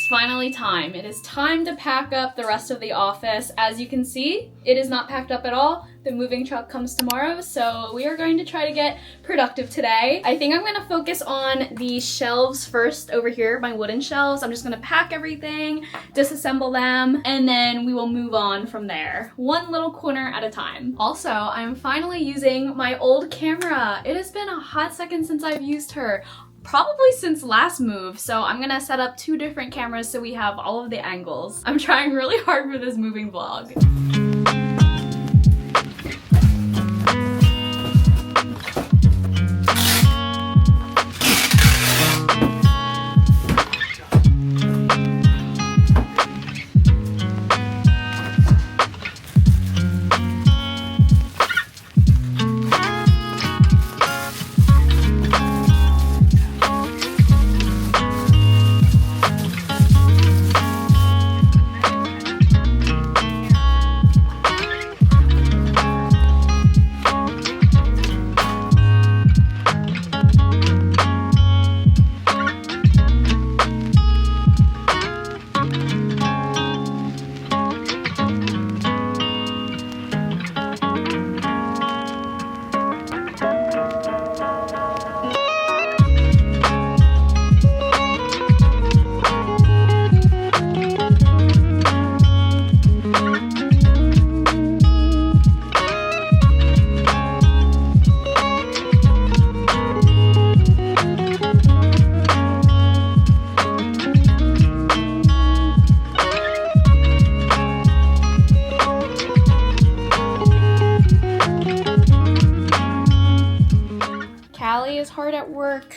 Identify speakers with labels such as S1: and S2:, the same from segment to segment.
S1: It's finally time. It is time to pack up the rest of the office. As you can see, it is not packed up at all. The moving truck comes tomorrow, so we are going to try to get productive today. I think I'm gonna focus on the shelves first over here, my wooden shelves. I'm just gonna pack everything, disassemble them, and then we will move on from there. One little corner at a time. Also, I'm finally using my old camera. It has been a hot second since I've used her. Probably since last move, so I'm gonna set up 2 different cameras so we have all of the angles. I'm trying really hard for this moving vlog. Is hard at work.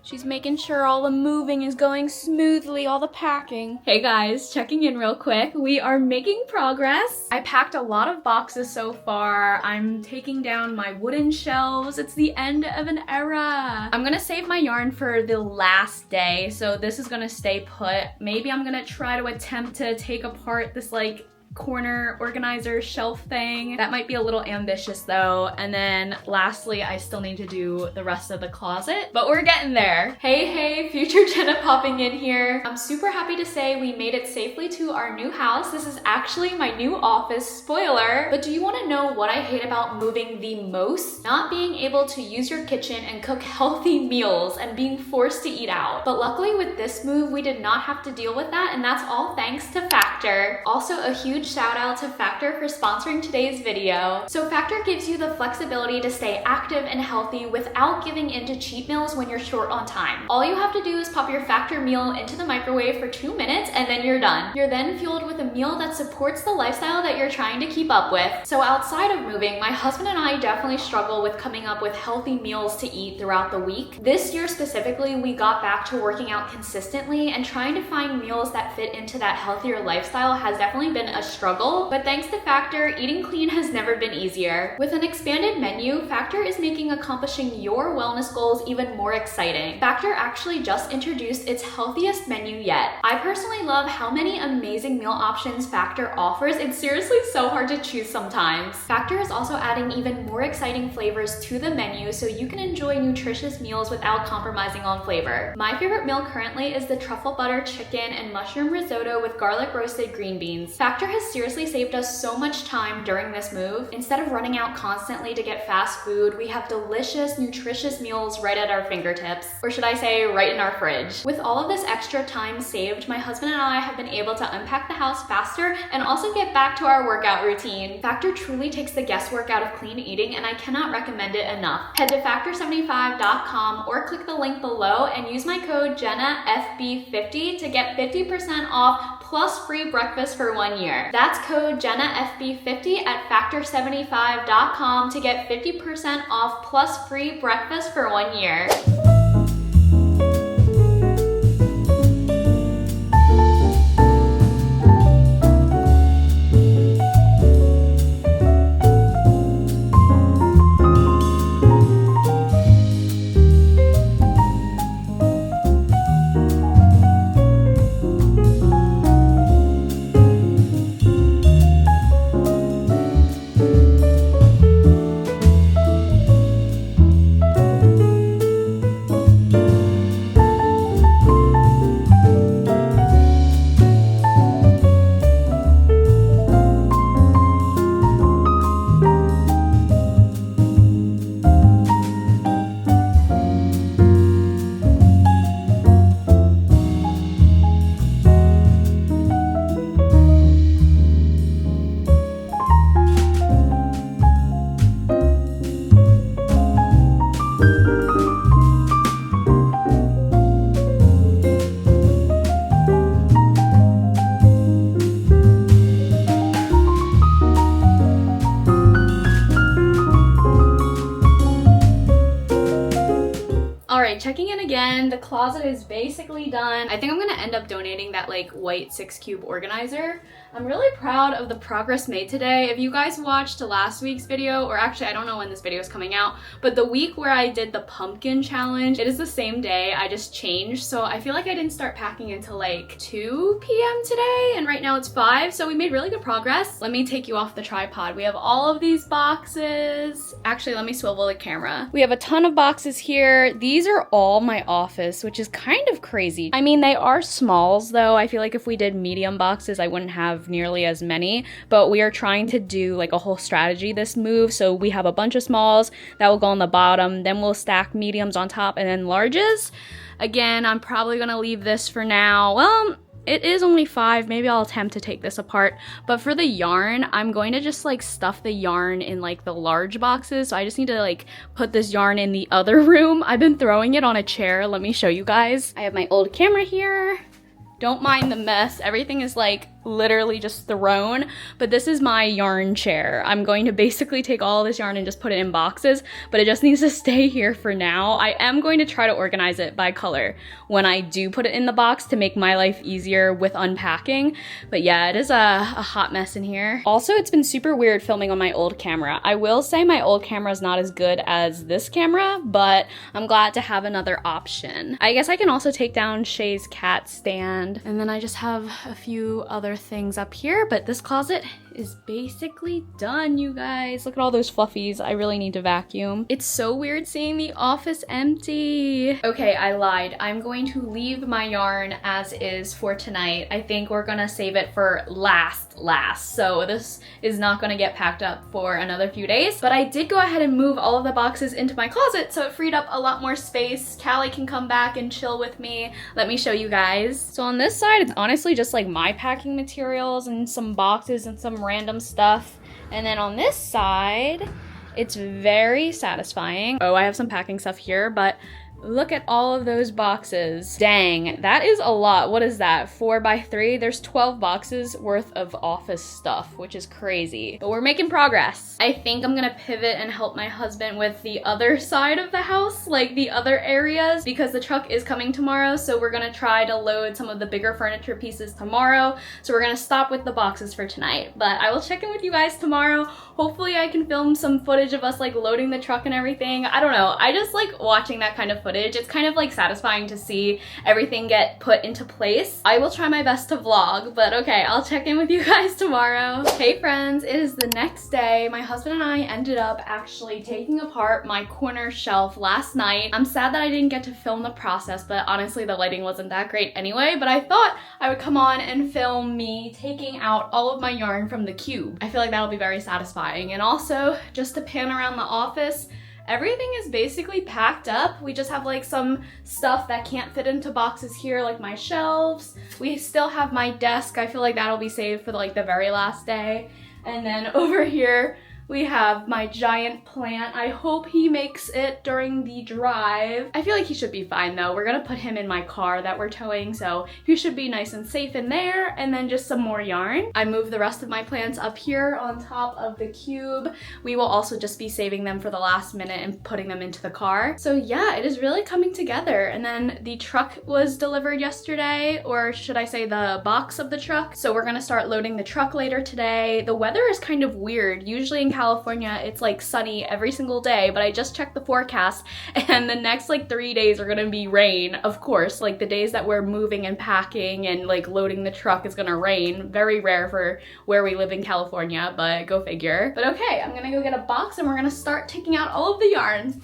S1: She's making sure all the moving is going smoothly, all the packing. Hey guys, checking in real quick. We are making progress. I packed a lot of boxes so far. I'm taking down my wooden shelves. It's the end of an era. I'm gonna save my yarn for the last day, so this is gonna stay put. Maybe I'm gonna try to attempt to take apart this like corner organizer shelf thing. That might be a little ambitious though. And then lastly, I still need to do the rest of the closet, but we're getting there. Hey, future Jenna popping in here. I'm super happy to say we made it safely to our new house. This is actually my new office, spoiler. But do you want to know what I hate about moving the most? Not being able to use your kitchen and cook healthy meals and being forced to eat out. But luckily with this move, we did not have to deal with that, and that's all thanks to Factor. Also a huge shout out to Factor for sponsoring today's video. So Factor gives you the flexibility to stay active and healthy without giving into cheat meals when you're short on time. All you have to do is pop your Factor meal into the microwave for 2 minutes and then you're done. You're then fueled with a meal that supports the lifestyle that you're trying to keep up with. So outside of moving, my husband and I definitely struggle with coming up with healthy meals to eat throughout the week. This year specifically, we got back to working out consistently, and trying to find meals that fit into that healthier lifestyle has definitely been a struggle, but thanks to Factor, eating clean has never been easier. With an expanded menu, Factor is making accomplishing your wellness goals even more exciting. Factor actually just introduced its healthiest menu yet. I personally love how many amazing meal options Factor offers. It's seriously so hard to choose sometimes. Factor is also adding even more exciting flavors to the menu so you can enjoy nutritious meals without compromising on flavor. My favorite meal currently is the truffle butter chicken and mushroom risotto with garlic roasted green beans. Factor has seriously saved us so much time during this move. Instead of running out constantly to get fast food, we have delicious, nutritious meals right at our fingertips. Or should I say, right in our fridge. With all of this extra time saved, my husband and I have been able to unpack the house faster and also get back to our workout routine. Factor truly takes the guesswork out of clean eating, and I cannot recommend it enough. Head to factor75.com or click the link below and use my code JennaFB50 to get 50% off plus free breakfast for 1 year. That's code JennaFB50 at factor75.com to get 50% off plus free breakfast for 1 year. right, checking in again. The closet is basically done. I think I'm gonna end up donating that like white 6-cube organizer. I'm really proud of the progress made today. If you guys watched last week's video, or actually I don't know when this video is coming out, but the week where I did the pumpkin challenge, it is the same day, I just changed. So I feel like I didn't start packing until like 2 p.m. today, and right now it's 5, so we made really good progress. Let me take you off the tripod. We have all of these boxes. Actually, let me swivel the camera. We have a ton of boxes here. These are all my office, which is kind of crazy. I mean, they are smalls though. I feel like if we did medium boxes, I wouldn't have nearly as many, but we are trying to do like a whole strategy this move. So we have a bunch of smalls that will go on the bottom, then we'll stack mediums on top, and then larges. Again, I'm probably gonna leave this for now. Well, it is only 5, maybe I'll attempt to take this apart, but for the yarn, I'm going to just like stuff the yarn in like the large boxes. So I just need to like put this yarn in the other room. I've been throwing it on a chair. Let me show you guys. I have my old camera here. Don't mind the mess. Everything is like literally just thrown, but this is my yarn chair. I'm going to basically take all this yarn and just put it in boxes, but it just needs to stay here for now. I am going to try to organize it by color when I do put it in the box to make my life easier with unpacking. But yeah, it is a hot mess in here. Also, it's been super weird filming on my old camera. I will say my old camera is not as good as this camera, but I'm glad to have another option. I guess I can also take down Shay's cat stand, and then I just have a few other things up here, but this closet is basically done, you guys. Look at all those fluffies. I really need to vacuum. It's so weird seeing the office empty. Okay, I lied. I'm going to leave my yarn as is for tonight. I think we're gonna save it for last. So this is not gonna get packed up for another few days, but I did go ahead and move all of the boxes into my closet, so it freed up a lot more space. Callie can come back and chill with me. Let me show you guys. So on this side, it's honestly just like my packing materials and some boxes and some random stuff. And then on this side, it's very satisfying. Oh, I have some packing stuff here, but look at all of those boxes. Dang, that is a lot. What is that? 4 by 3? There's 12 boxes worth of office stuff, which is crazy. But we're making progress. I think I'm gonna pivot and help my husband with the other side of the house, like the other areas, because the truck is coming tomorrow. So we're gonna try to load some of the bigger furniture pieces tomorrow. So we're gonna stop with the boxes for tonight. But I will check in with you guys tomorrow. Hopefully I can film some footage of us like loading the truck and everything. I don't know. I just like watching that kind of footage. It's kind of like satisfying to see everything get put into place. I will try my best to vlog, but okay, I'll check in with you guys tomorrow. Hey friends, it is the next day. My husband and I ended up actually taking apart my corner shelf last night. I'm sad that I didn't get to film the process, but honestly the lighting wasn't that great anyway, but I thought I would come on and film me taking out all of my yarn from the cube. I feel like that'll be very satisfying. And also, just to pan around the office, everything is basically packed up. We just have like some stuff that can't fit into boxes here, like my shelves. We still have my desk. I feel like that'll be saved for like the very last day. And then over here, we have my giant plant. I hope he makes it during the drive. I feel like he should be fine though. We're gonna put him in my car that we're towing, so he should be nice and safe in there. And then just some more yarn. I moved the rest of my plants up here on top of the cube. We will also just be saving them for the last minute and putting them into the car. So yeah, it is really coming together. And then the truck was delivered yesterday, or should I say the box of the truck. So we're gonna start loading the truck later today. The weather is kind of weird. Usually in California, it's like sunny every single day, but I just checked the forecast and the next like 3 days are gonna be rain. Of course, like the days that we're moving and packing and like loading the truck is gonna rain. Very rare for where we live in California, but go figure. But okay, I'm gonna go get a box and we're gonna start taking out all of the yarn.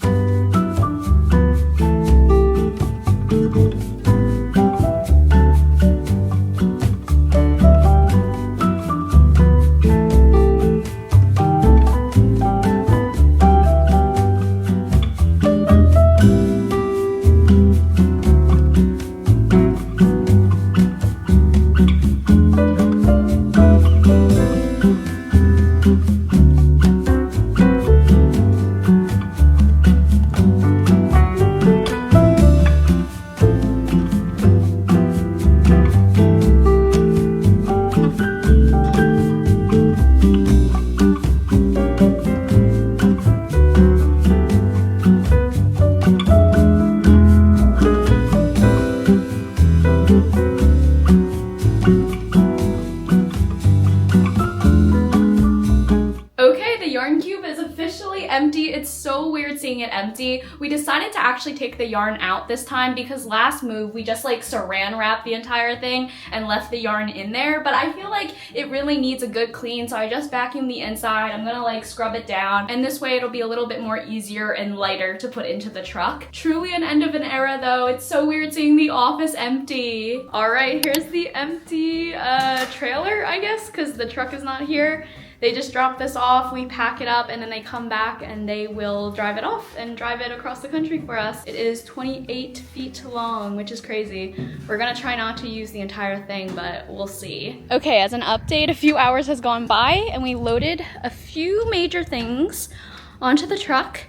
S1: empty. We decided to actually take the yarn out this time because last move we just like saran wrapped the entire thing and left the yarn in there, but I feel like it really needs a good clean, so I just vacuumed the inside. I'm gonna like scrub it down, and this way it'll be a little bit more easier and lighter to put into the truck. Truly an end of an era though. It's so weird seeing the office empty. All right, here's the empty trailer, I guess, because the truck is not here. They just drop this off, we pack it up, and then they come back and they will drive it off and drive it across the country for us. It is 28 feet long, which is crazy. We're gonna try not to use the entire thing, but we'll see. Okay, as an update, a few hours has gone by and we loaded a few major things onto the truck.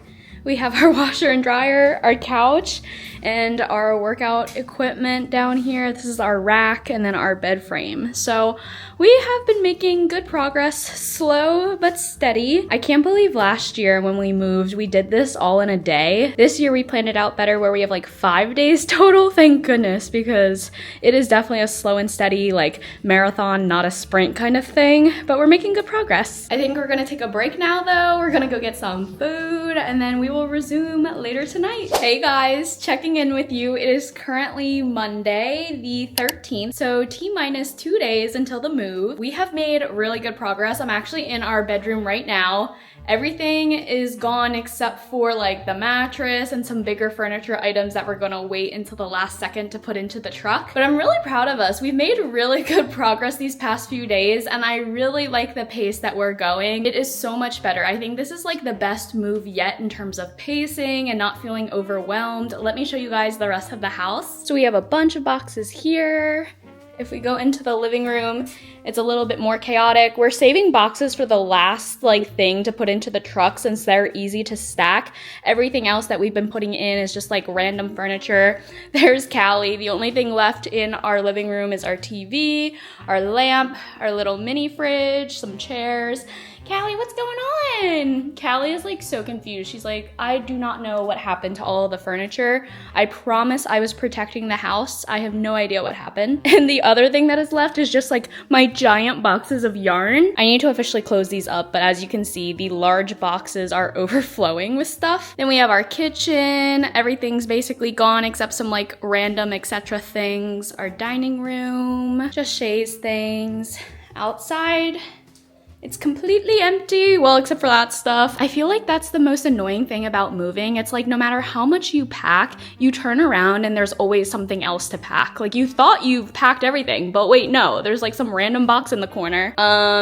S1: We have our washer and dryer, our couch, and our workout equipment down here. This is our rack and then our bed frame. So we have been making good progress, slow but steady. I can't believe last year when we moved, we did this all in a day. This year we planned it out better where we have like 5 days total, thank goodness, because it is definitely a slow and steady like marathon, not a sprint kind of thing, but we're making good progress. I think we're gonna take a break now though. We're gonna go get some food and then we will resume later tonight. Hey guys, checking in with you. It is currently Monday, the 13th, so T-minus 2 days until the move. We have made really good progress. I'm actually in our bedroom right now. Everything is gone except for like the mattress and some bigger furniture items that we're gonna wait until the last second to put into the truck. But I'm really proud of us. We've made really good progress these past few days and I really like the pace that we're going. It is so much better. I think this is like the best move yet in terms of pacing and not feeling overwhelmed. Let me show you guys the rest of the house. So we have a bunch of boxes here. If we go into the living room, it's a little bit more chaotic. We're saving boxes for the last like thing to put into the truck since they're easy to stack. Everything else that we've been putting in is just like random furniture. There's Callie. The only thing left in our living room is our TV, our lamp, our little mini fridge, some chairs. Callie, what's going on? Callie is like so confused. She's like, I do not know what happened to all of the furniture. I promise I was protecting the house. I have no idea what happened. And the other thing that is left is just like my giant boxes of yarn. I need to officially close these up, but as you can see, the large boxes are overflowing with stuff. Then we have our kitchen. Everything's basically gone except some like random etc. things. Our dining room, just Shay's things. Outside, it's completely empty, well, except for that stuff. I feel like that's the most annoying thing about moving. It's like no matter how much you pack, you turn around and there's always something else to pack. Like you thought you've packed everything, but wait, no, there's like some random box in the corner.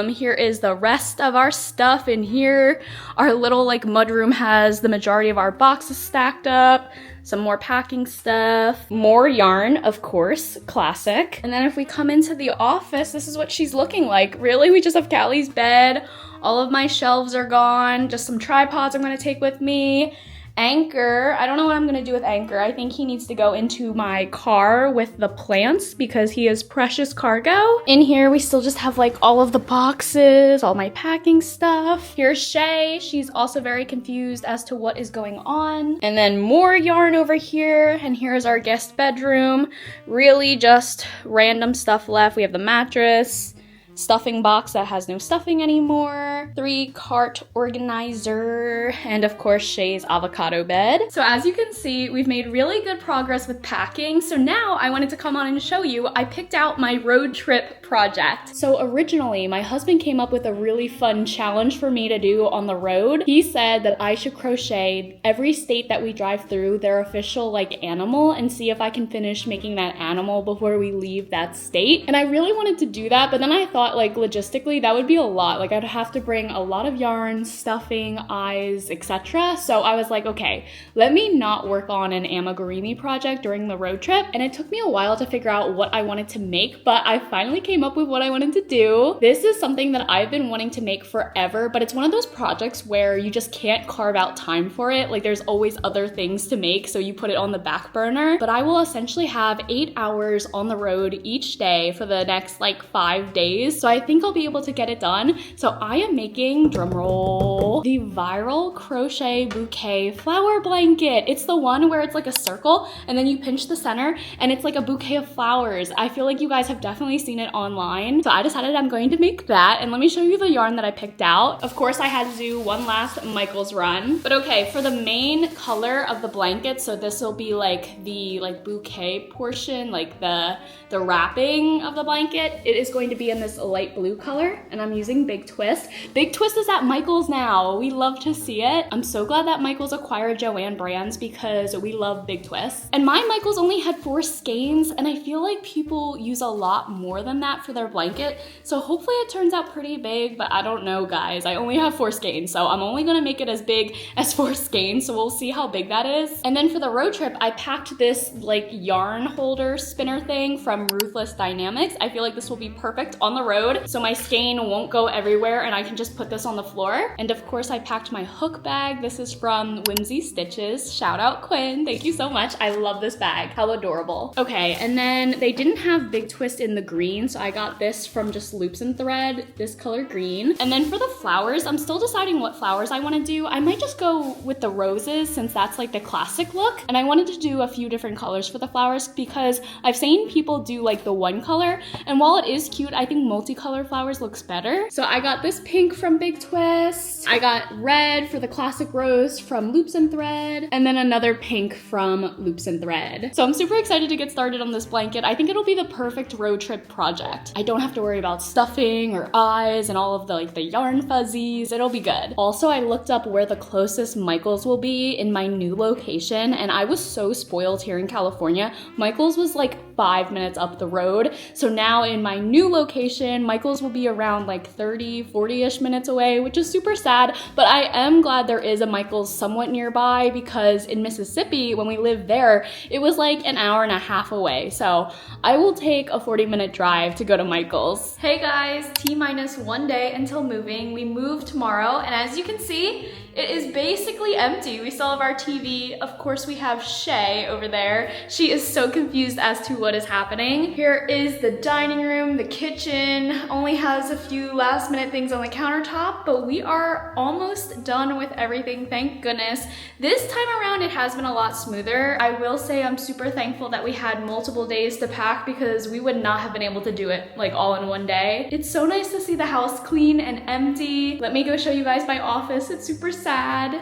S1: Here is the rest of our stuff in here. Our little like mudroom has the majority of our boxes stacked up. Some more packing stuff, more yarn, of course, classic. And then if we come into the office, this is what she's looking like. Really, we just have Callie's bed. All of my shelves are gone. Just some tripods I'm gonna take with me. Anchor, I don't know what I'm gonna do with Anchor. I think he needs to go into my car with the plants because he is precious cargo. In here, we still just have like all of the boxes, all my packing stuff. Here's Shay. She's also very confused as to what is going on. And then more yarn over here. And here's our guest bedroom. Really just random stuff left. We have the mattress, stuffing box that has no stuffing anymore, 3-cart organizer, and of course Shay's avocado bed. So as you can see, we've made really good progress with packing. So now I wanted to come on and show you, I picked out my road trip project. So originally my husband came up with a really fun challenge for me to do on the road. He said that I should crochet every state that we drive through their official like animal and see if I can finish making that animal before we leave that state. And I really wanted to do that, but then I thought like logistically that would be a lot. Like I'd have to bring a lot of yarn, stuffing, eyes, etc. So I was like, okay, let me not work on an amigurumi project during the road trip. And it took me a while to figure out what I wanted to make, but I finally came up with what I wanted to do. This is something that I've been wanting to make forever, but it's one of those projects where you just can't carve out time for it. Like there's always other things to make, so you put it on the back burner. But I will essentially have 8 hours on the road each day for the next like 5 days. days, so I think I'll be able to get it done. So I am making, drumroll, the viral crochet bouquet flower blanket. It's the one where it's like a circle and then you pinch the center and it's like a bouquet of flowers. I feel like you guys have definitely seen it online. So I decided I'm going to make that, and let me show you the yarn that I picked out. Of course, I had to do one last Michaels run. But okay, for the main color of the blanket, so this will be like the bouquet portion, like the wrapping of the blanket, it is going to be in this light blue color, and I'm using Big Twist. Big Twist is at Michaels now. We love to see it. I'm so glad that Michaels acquired Joanne Brands because we love Big Twist. And my Michaels only had 4 skeins, and I feel like people use a lot more than that for their blanket. So hopefully it turns out pretty big, but I don't know, guys. I only have 4 skeins, so I'm only gonna make it as big as 4 skeins, so we'll see how big that is. And then for the road trip, I packed this like yarn holder spinner thing from Ruthless Dynamics. I feel like this will be perfect on the road, so my skein won't go everywhere and I can just put this on the floor. And of course, I packed my hook bag. This is from Whimsy Stitches. Shout out Quinn, thank you so much. I love this bag, how adorable. Okay, and then they didn't have Big Twist in the green, so I got this from just Loops and Thread, this color green. And then for the flowers, I'm still deciding what flowers I wanna do. I might just go with the roses since that's like the classic look. And I wanted to do a few different colors for the flowers because I've seen people do like the one color, and while it is cute, I think multicolor flowers looks better. So I got this pink from Big Twist. I got red for the classic rose from Loops and Thread, and then another pink from Loops and Thread. So I'm super excited to get started on this blanket. I think it'll be the perfect road trip project. I don't have to worry about stuffing or eyes and all of the yarn fuzzies. It'll be good. Also, I looked up where the closest Michaels will be in my new location, and I was so spoiled here in California. Michaels was like 5 minutes up the road. So now in my new location, Michaels will be around like 30, 40-ish minutes away, which is super sad, but I am glad there is a Michaels somewhat nearby because in Mississippi, when we lived there, it was like an hour and a half away. So I will take a 40-minute drive to go to Michaels. Hey guys, T-minus 1 day until moving. We move tomorrow, and as you can see, it is basically empty. We still have our TV. Of course, we have Shay over there. She is so confused as to what is happening. Here is the dining room. The kitchen only has a few last minute things on the countertop, but we are almost done with everything, thank goodness. This time around, it has been a lot smoother. I will say I'm super thankful that we had multiple days to pack because we would not have been able to do it like all in one day. It's so nice to see the house clean and empty. Let me go show you guys my office. It's super sad.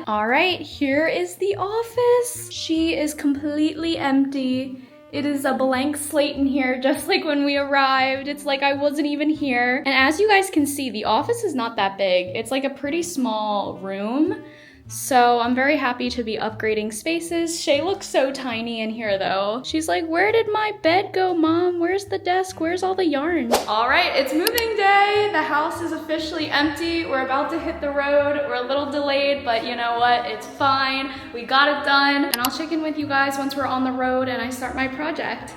S1: All right, here is the office. She is completely empty. It is a blank slate in here, just like when we arrived. It's like I wasn't even here. And as you guys can see, the office is not that big. It's like a pretty small room. So I'm very happy to be upgrading spaces. Shay looks so tiny in here though. She's like, where did my bed go, Mom? Where's the desk? Where's all the yarn? All right, it's moving day. The house is officially empty. We're about to hit the road. We're a little delayed, but you know what? It's fine. We got it done. And I'll check in with you guys once we're on the road and I start my project.